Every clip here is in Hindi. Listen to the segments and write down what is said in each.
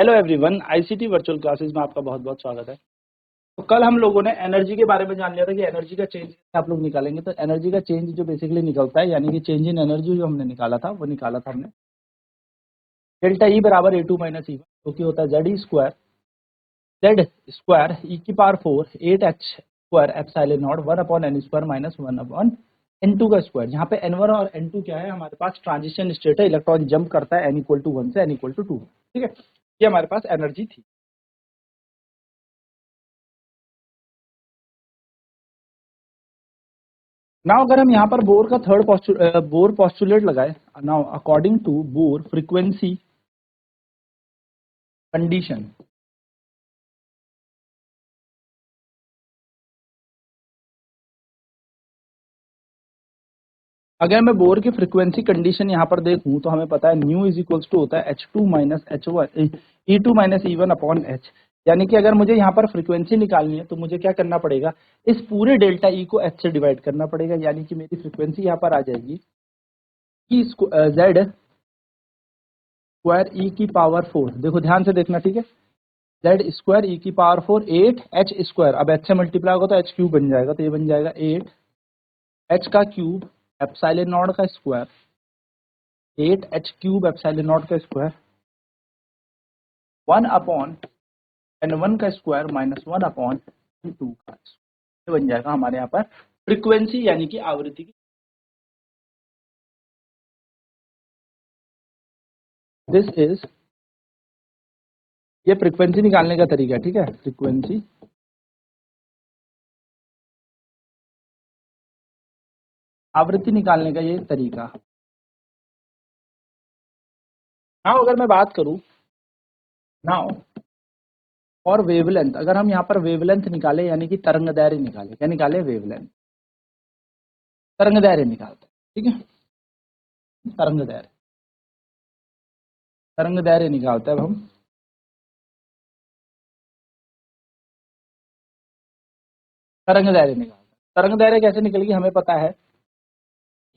Hello everyone, ICT virtual classes में आपका बहुत बहुत स्वागत है। तो कल हम लोगों ने एनर्जी के बारे में जान लिया था कि एनर्जी का चेंज आप लोग निकालेंगे। तो एनर्जी का चेंज जो बेसिकली निकलता है, यानी कि चेंज इन एनर्जी जो हमने निकाला था, वो निकाला था हमने डेल्टा ई बराबर E two minus E one, जो कि होता है जेड स्क्वायर ई की power 4 8 h square epsilon naught 1 upon n square minus 1 upon N two का स्क्वायर। यहाँ पे एन वन और एन टू क्या है, हमारे पास ट्रांजिशन स्टेट है, इलेक्ट्रॉन जंप करता है एन इक्वल टू 1 से एन इक्वल टू 2। ठीक है, ये हमारे पास एनर्जी थी। नाउ अगर हम यहाँ पर बोर का बोर पॉस्टुलेट लगाए, now according to Bohr frequency condition, अगर मैं बोर की फ्रीक्वेंसी कंडीशन यहाँ पर देखूं तो हमें पता है न्यू इज इक्वल्स टू होता है h two minus h one E two minus E one upon h. यानी कि अगर मुझे यहाँ पर फ्रीक्वेंसी निकालनी है तो मुझे क्या करना पड़ेगा, इस पूरे डेल्टा ई को एच से डिवाइड करना पड़ेगा। यानी कि मेरी फ्रीक्वेंसी यहाँ पर आ जाएगी ई जेड स्क्वायर ई की पावर 4। देखो ध्यान से देखना, ठीक है। जेड स्क्वायर ई की पावर 4 8 एच स्क्वायर, अब एच से मल्टीप्लाई होगा तो एच क्यूब बन जाएगा, तो ये बन जाएगा 8 एच का क्यूब एप्सिलॉन नॉट का square, 8 H cube epsilon naught का स्क्वायर 1 अपॉन एन वन का square minus 1 upon N two का स्क्वायर। बन जाएगा हमारे यहाँ पर फ्रीक्वेंसी यानी कि आवृत्ति की। दिस इज, ये फ्रीक्वेंसी निकालने का तरीका है, ठीक है। फ्रीक्वेंसी आवृत्ति निकालने का ये तरीका। हाँ, अगर मैं बात करूं नाउ और वेवलेंथ, अगर हम यहाँ पर वेवलेंथ निकाले यानी कि तरंग दैर्ध्य निकाले, क्या निकाले, वेवलेंथ, तरंग दैर्ध्य निकालते हैं, ठीक है। तरंग दैर्ध्य, तरंग दैर्ध्य निकालते हैं अब हम। तरंग दैर्ध्य निकालते हैं, तरंग दैर्ध्य कैसे निकलेगी हमें पता है,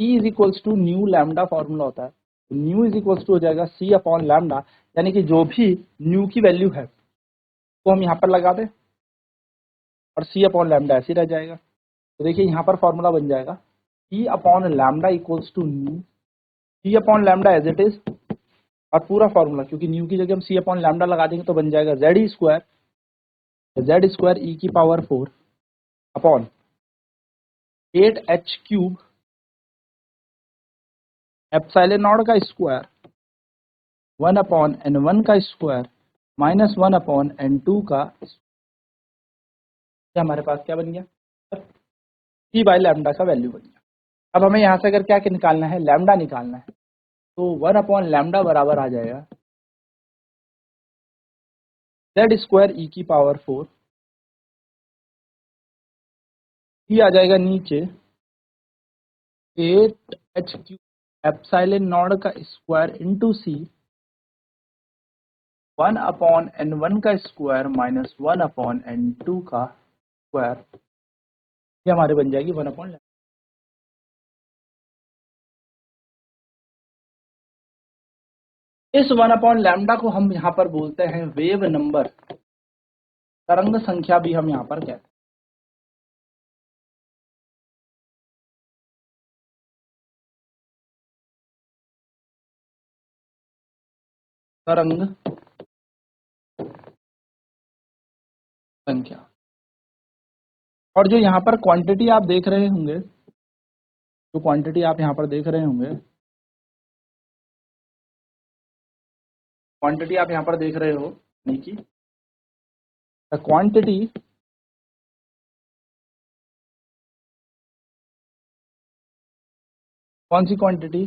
E is equals to nu lambda formula होता है। न्यू इज इक्वल्स टू हो जाएगा सी अपॉन लैम्डा, यानी कि जो भी न्यू की वैल्यू है तो हम यहाँ पर लगा दें और सी अपॉन लैम्डा ऐसे ही रह जाएगा। तो देखिए यहाँ पर फॉर्मूला बन जाएगा E upon lambda equals to nu, C upon lambda as it is, और पूरा फॉर्मूला, क्योंकि न्यू की जगह हम सी अपॉन लैम्डा लगा देंगे तो बन जाएगा जेड स्क्वायर ई की power 4 upon 8 H cube epsilon naught का स्क्वायर 1 अपॉन एन वन का square minus 1 upon N two का। हमारे पास क्या बन गया, सी बाई लैम्डा का वैल्यू बन गया। अब हमें यहाँ से अगर क्या निकालना है, लैम्डा निकालना है, तो 1 अपॉन लैम्डा बराबर आ जाएगा जेड स्क्वायर ई की पावर 4, ई आ जाएगा नीचे 8 एच क्यूब एप्सिलॉन नॉट का square into C 1 upon N one का square minus 1 upon N two का स्क्वायर। ये हमारे बन जाएगी 1 अपॉन। इस 1 अपॉन लैम्डा को हम यहाँ पर बोलते हैं वेव नंबर, तरंग संख्या भी हम यहाँ पर कहते हैं। तरंग संख्या। और जो यहाँ पर क्वांटिटी आप देख रहे होंगे, जो क्वांटिटी आप यहाँ पर देख रहे होंगे, क्वांटिटी आप यहाँ पर देख रहे हो, यानी कि द क्वांटिटी कौन सी क्वांटिटी,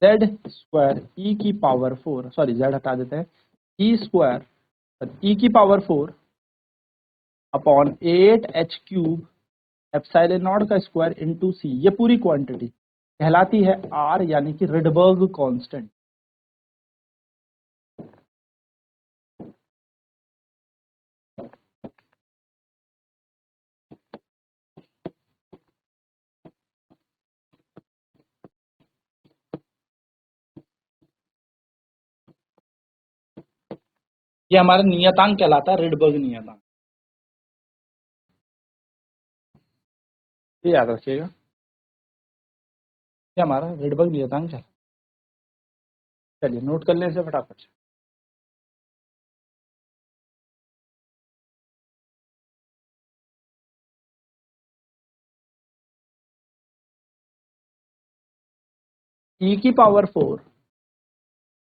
जेड स्क्वायर ई की पावर 4, सॉरी जेड हटा देते हैं, ई स्क्वायर ई की power 4 upon 8 H cube epsilon naught का स्क्वायर इंटू सी, ये पूरी क्वांटिटी कहलाती है आर, यानी कि रिडबर्ग कांस्टेंट। ये हमारा नियतांक कहलाता है, रिडबर्ग नियतांक, ये याद रखिएगा, ये हमारा रिडबर्ग नियतांक है। चलिए नोट कर लें इसे फटाफट से। ई की power 4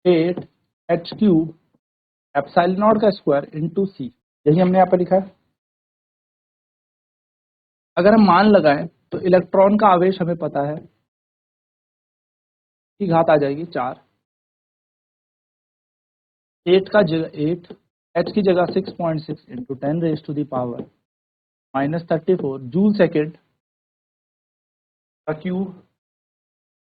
8 H cube epsilon naught का स्क्वायर इंटू सी, यही हमने यहाँ पर लिखा है। अगर हम मान लगाएं तो इलेक्ट्रॉन का आवेश हमें पता है की घात आ जाएगी 4, 8 का जगह 8, एच की जगह 6.6 into 10 raise to the power -34 joule second का क्यूब।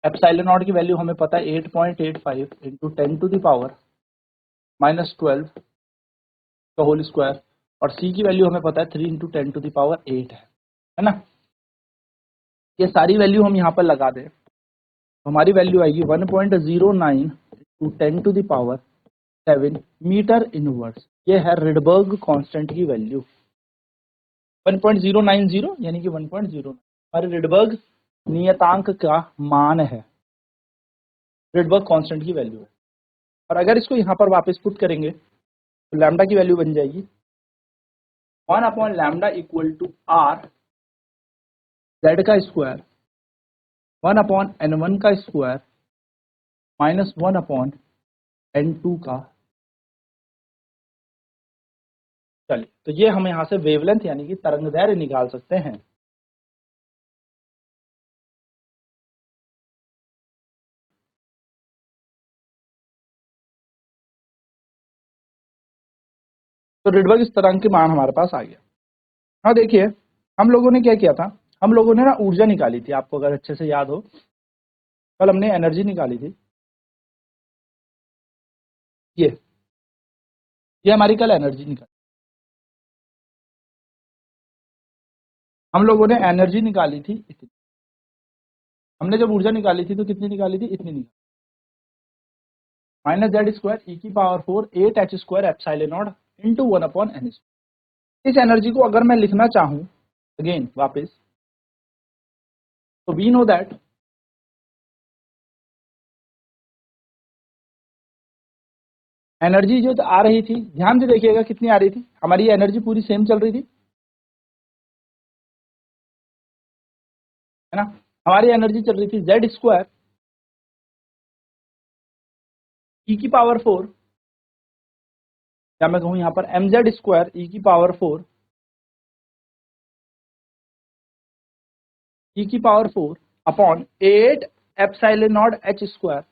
एप्सिलॉन नॉट की वैल्यू हमें पता है 8.85 इंटू 10 टू द पावर -12 का होल स्क्वायर, और सी की वैल्यू हमें पता है 3 इंटू 10 टू द पावर 8 है ना। ये सारी वैल्यू हम यहाँ पर लगा दें तो हमारी वैल्यू आएगी 1.09 into 10 to the power 7 metre inverse. ये है रिडबर्ग कांस्टेंट की वैल्यू 1.090, यानी कि 1.0 हमारे रिडबर्ग नियतांक का मान है, रिडबर्ग कांस्टेंट की वैल्यू है। और अगर इसको यहाँ पर वापस पुट करेंगे तो लैम्डा की वैल्यू बन जाएगी 1 upon lambda equal to R Z का स्क्वायर 1 अपॉन n1 का स्क्वायर -1 अपॉन n2 का। चलिए तो ये हम यहाँ से वेवलेंथ यानी कि तरंगदैर्घ्य निकाल सकते हैं। तो रिडबर्ग स्थिरांक के मान हमारे पास आ गया। हाँ देखिए हम लोगों ने क्या किया था, हम लोगों ने ना ऊर्जा निकाली थी, आपको अगर अच्छे से याद हो कल हमने एनर्जी निकाली थी। ये हमारी कल एनर्जी निकाली, हम लोगों ने एनर्जी निकाली थी इतनी। हमने जब ऊर्जा निकाली थी तो कितनी निकाली थी, इतनी निकाली, -z² e की power 4 8h² epsilon not into 1 upon n। इस एनर्जी को अगर मैं लिखना चाहूं अगेन वापस, तो वी नो दैट एनर्जी जो आ रही थी, ध्यान से देखिएगा कितनी आ रही थी, हमारी एनर्जी पूरी सेम चल रही थी, है ना। हमारी एनर्जी चल रही थी z² e की पावर 4, या मैं कहूं यहां पर mz² e की पावर 4 e की power 4 upon 8 epsilon not h²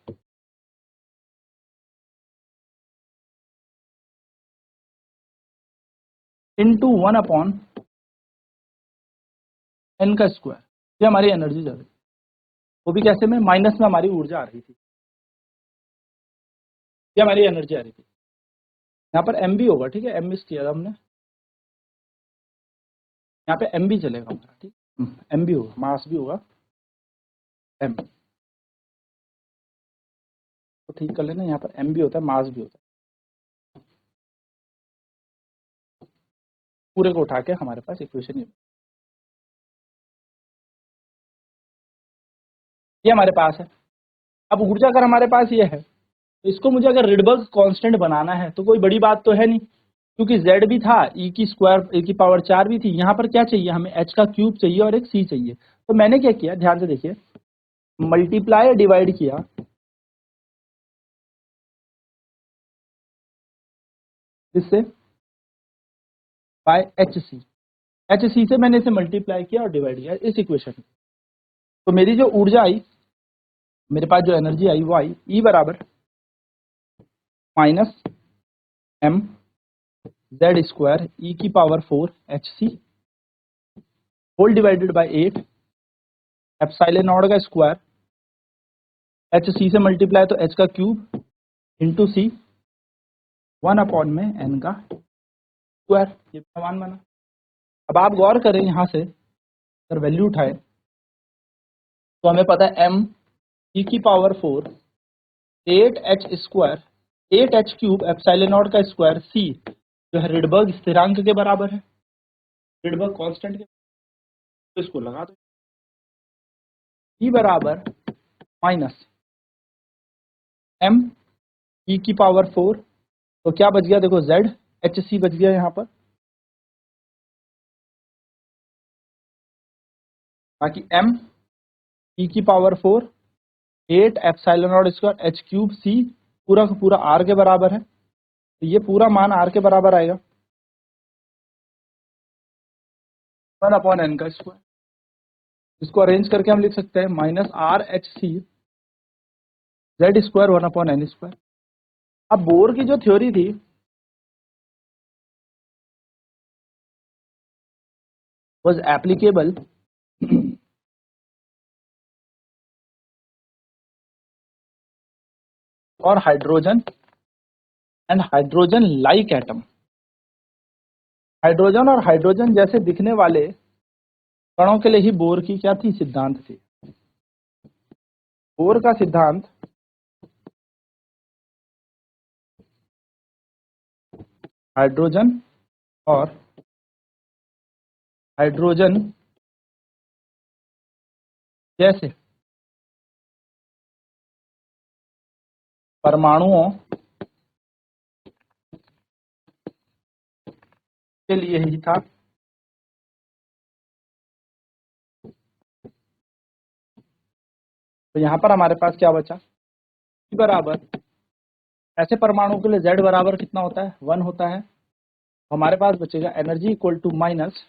into 1 upon n का स्क्वायर। ये हमारी एनर्जी चल रही, वो भी कैसे में, माइनस में हमारी ऊर्जा आ रही थी, ये हमारी एनर्जी आ रही थी। यहाँ पर एम भी होगा, ठीक है, एम मिस किया था हमने, यहाँ पे एम भी चलेगा हमारा, ठीक, एम भी होगा, मास भी होगा एम, तो ठीक कर लेना, यहाँ पर एम भी होता है मास भी होता है, पूरे को उठा के हमारे पास इक्वेशन ये हमारे पास है। अब ऊर्जा अगर हमारे पास ये है तो इसको मुझे अगर रिडबर्ग कांस्टेंट बनाना है तो कोई बड़ी बात तो है नहीं, क्योंकि z भी था, e की स्क्वायर e की पावर 4 भी थी, यहाँ पर क्या चाहिए हमें, h का क्यूब चाहिए और एक c चाहिए। तो मैंने क्या किया, ध्यान से देखिए, मल्टीप्लाई डिवाइड किया इससे बाय एच सी से मैंने इसे मल्टीप्लाई किया और डिवाइड किया इस इक्वेशन में। तो मेरी जो ऊर्जा आई, मेरे पास जो एनर्जी आई वो आई E बराबर -mz² e की power 4 hc whole divided by 8 epsilon naught का स्क्वायर, एच सी से मल्टीप्लाई तो h का क्यूब इंटू सी 1 अपॉन में n का स्क्वायर, ये समान बना। अब आप गौर करें, यहाँ से अगर वैल्यू उठाएं तो हमें पता है m e की power 4 8h² 8h³ epsilon naught का स्क्वायर c जो है रिडबर्ग स्थिरांक के बराबर है, रिडबर्ग कांस्टेंट के, तो इसको लगा दो। e बराबर माइनस m e⁴, तो क्या बच गया देखो z hc बच गया यहाँ पर, बाकी m e⁴ 8 epsilon not square h³ c पूरा का पूरा r के बराबर है, तो ये पूरा मान r के बराबर आएगा 1/n का स्क्वायर। इसको अरेंज करके हम लिख सकते हैं minus RHc z square 1/n square. अब बोर की जो थ्योरी थी was applicable for hydrogen and hydrogen like atom। Hydrogen और हाइड्रोजन जैसे दिखने वाले कणों के लिए ही बोर की क्या थी, सिद्धांत थी। बोर का सिद्धांत हाइड्रोजन और हाइड्रोजन जैसे परमाणुओं के लिए ही था। तो यहां पर हमारे पास क्या बचा, E बराबर, ऐसे परमाणु के लिए Z बराबर कितना होता है, 1 होता है। हमारे पास बचेगा energy equal to minus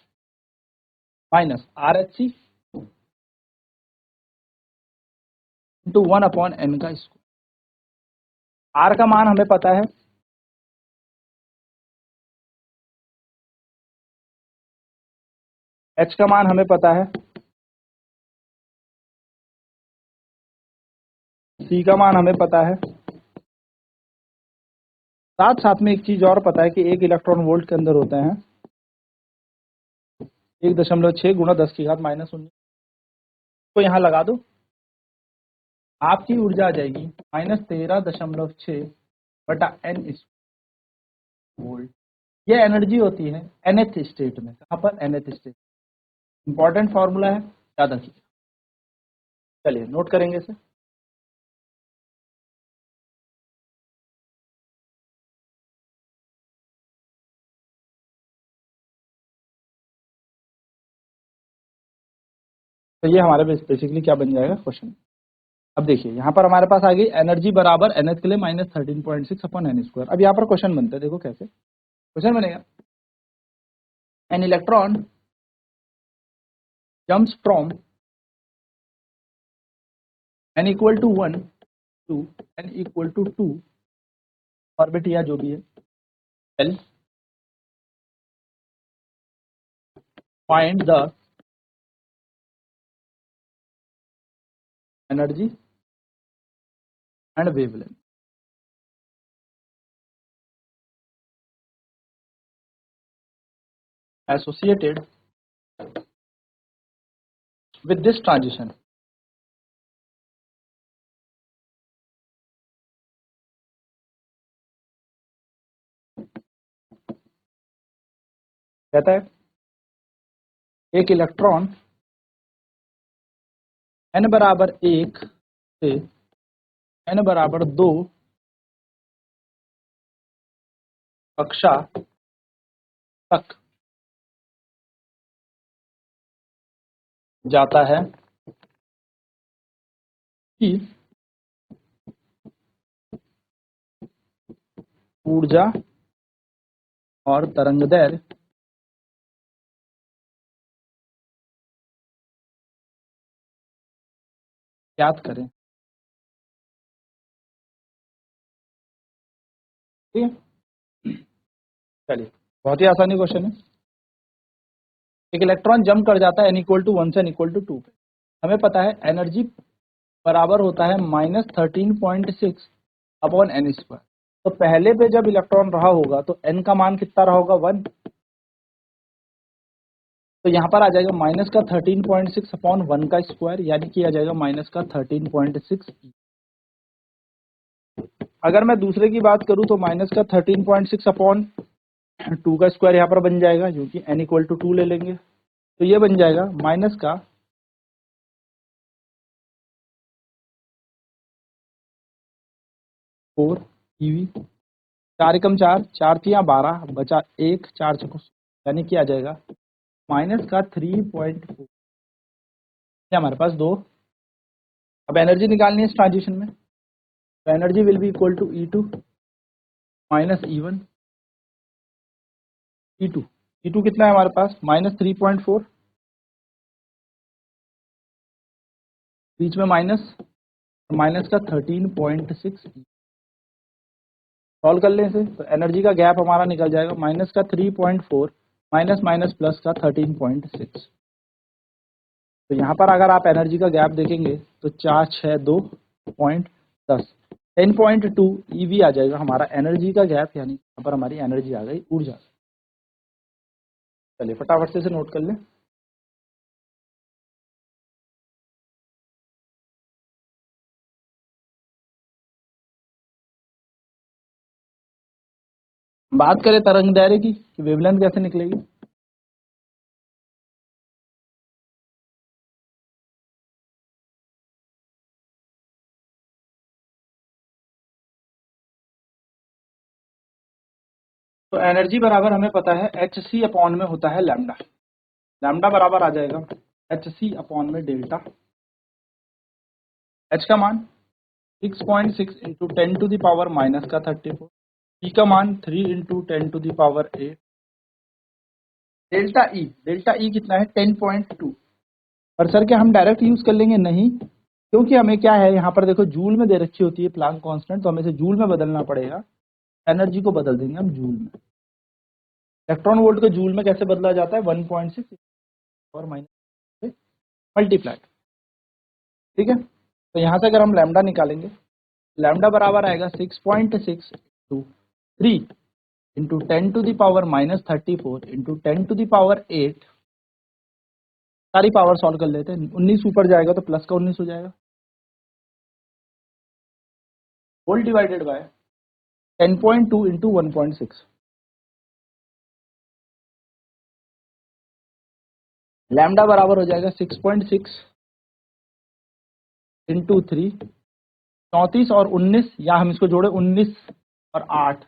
RHc into 1/n का स्क्वायर। R का मान हमें पता है, H का मान हमें पता है, C का मान हमें पता है, साथ साथ में एक चीज और पता है कि 1 इलेक्ट्रॉन वोल्ट के अंदर होते हैं 1.6 गुणा 10⁻⁻19। तो यहाँ लगा दो, आपकी ऊर्जा आ जाएगी -13.6/n वोल्ट। ये एनर्जी होती है nth स्टेट में। कहाँ पर, nth स्टेट। इंपॉर्टेंट फॉर्मूला है, याद रखिए। चलिए नोट करेंगे इसे। तो ये हमारे बेसिकली क्या बन जाएगा क्वेश्चन। अब देखिए यहाँ पर हमारे पास आ गई एनर्जी बराबर nth के लिए -13.6/n²। अब यहाँ पर क्वेश्चन बनता है, देखो कैसे क्वेश्चन बनेगा। An electron jumps from n = 1 to n = 2 orbit या जो भी है l, find the energy and wavelength. Associated with this transition. कहता है एक इलेक्ट्रॉन n बराबर 1 से n बराबर 2 कक्षा तक जाता है कि ऊर्जा और तरंगदैर्घ्य ज्ञात करें। ठीक है, चलिए बहुत ही आसानी क्वेश्चन है। एक इलेक्ट्रॉन जंप कर जाता है n = 1 से n = 2 पे। हमें पता है एनर्जी बराबर होता है -13.6/n²। तो पहले पे जब इलेक्ट्रॉन रहा होगा तो n का मान कितना रहा होगा, 1। तो यहाँ पर आ जाएगा -13.6/1 का स्क्वायर, यानी कि आ जाएगा -13.6। अगर मैं दूसरे की बात करूं तो माइनस का 13.6 अपॉन 2 का स्क्वायर यहाँ पर बन जाएगा, क्योंकि n इक्वल टू 2 ले लेंगे, तो ये बन जाएगा माइनस का 4 EV, 4 एकम 4, 4 तिया 12, बचा 1, 4 चौको, यानी कि आ जाएगा माइनस का 3.4। हमारे पास 2। अब एनर्जी निकालनी है इस ट्रांजिशन में, तो energy will be equal to E2 minus E1। E2 कितना है हमारे पास, माइनस 3.4, बीच में माइनस, माइनस का 13.6। सॉल्व कर लें इसे, तो एनर्जी का गैप हमारा निकल जाएगा माइनस का 3.4 माइनस माइनस प्लस का 13.6। तो यहाँ पर अगर आप एनर्जी का गैप देखेंगे तो 462.10 10.2 EV आ जाएगा हमारा एनर्जी का गैप, यानी यहाँ पर हमारी एनर्जी आ गई, ऊर्जा। चलिए फटाफट से इसे नोट कर लें। बात करें तरंग दायरे की कि वेवलेंथ कैसे निकलेगी। तो एनर्जी बराबर हमें पता है hc अपॉन में होता है लैम्डा। लैम्डा बराबर आ जाएगा hc अपॉन में डेल्टा, h का मान 6.6 into 10 to the power minus का 34, c का मान 3 into 10 to the power 8, delta E कितना है 10.2। और सर क्या हम डायरेक्ट यूज कर लेंगे, नहीं, क्योंकि हमें क्या है यहाँ पर देखो जूल में दे रखी होती है प्लांक कांस्टेंट, तो हमें इसे जूल में बदलना पड़ेगा। एनर्जी को बदल देंगे हम जूल में। इलेक्ट्रॉन वोल्ट को जूल में कैसे बदला जाता है, 1.6 और माइनस मल्टीप्लाई। ठीक है, तो यहाँ से अगर हम लैम्डा निकालेंगे, लैम्डा बराबर आएगा 6.6 into 3 into 10 to the power minus 34 into 10 to the power 8। सारी पावर सॉल्व कर लेते हैं, 19 ऊपर जाएगा तो प्लस का 19 हो जाएगा, whole divided by 10.2 into 1.6। Lambda बराबर हो जाएगा 6.6 इंटू 3, 34 और 19, या हम इसको जोड़े 19 और 8,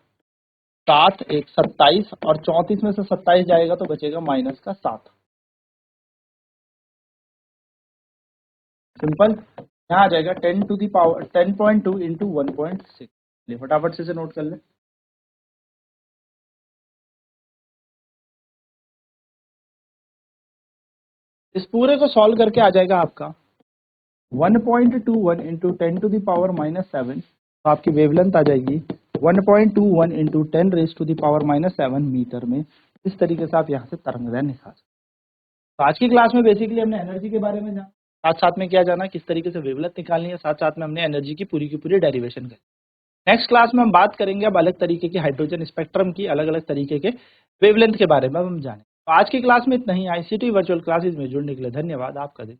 7 1 27, और 34 में से 27 जाएगा तो बचेगा माइनस का 7। सिंपल, यहाँ आ जाएगा 10 टू दी पावर 10.2 इंटू 1.6। फटाफट से नोट कर ले। इस पूरे को सॉल्व करके आ जाएगा आपका 1.21 into 10 to the power minus 7, तो आपकी वेवलेंथ आ जाएगी 1.21 into 10 raise to the power minus 7 metre में। इस तरीके से आप यहाँ से तरंगदैर्घ्य निकाल सकते। तो आज की क्लास में बेसिकली हमने एनर्जी के बारे में जाना, साथ साथ में क्या जाना, किस तरीके से वेवलेंथ निकालनी है, साथ साथ में हमने एनर्जी की पूरी डेरिवेशन करी। नेक्स्ट क्लास में हम बात करेंगे अब अलग तरीके के हाइड्रोजन स्पेक्ट्रम की, अलग अलग तरीके के वेवलेंथ के बारे में हम जानें। तो आज की क्लास में इतना ही। ICT वर्चुअल क्लासेज में जुड़ने के लिए धन्यवाद। आपका दिन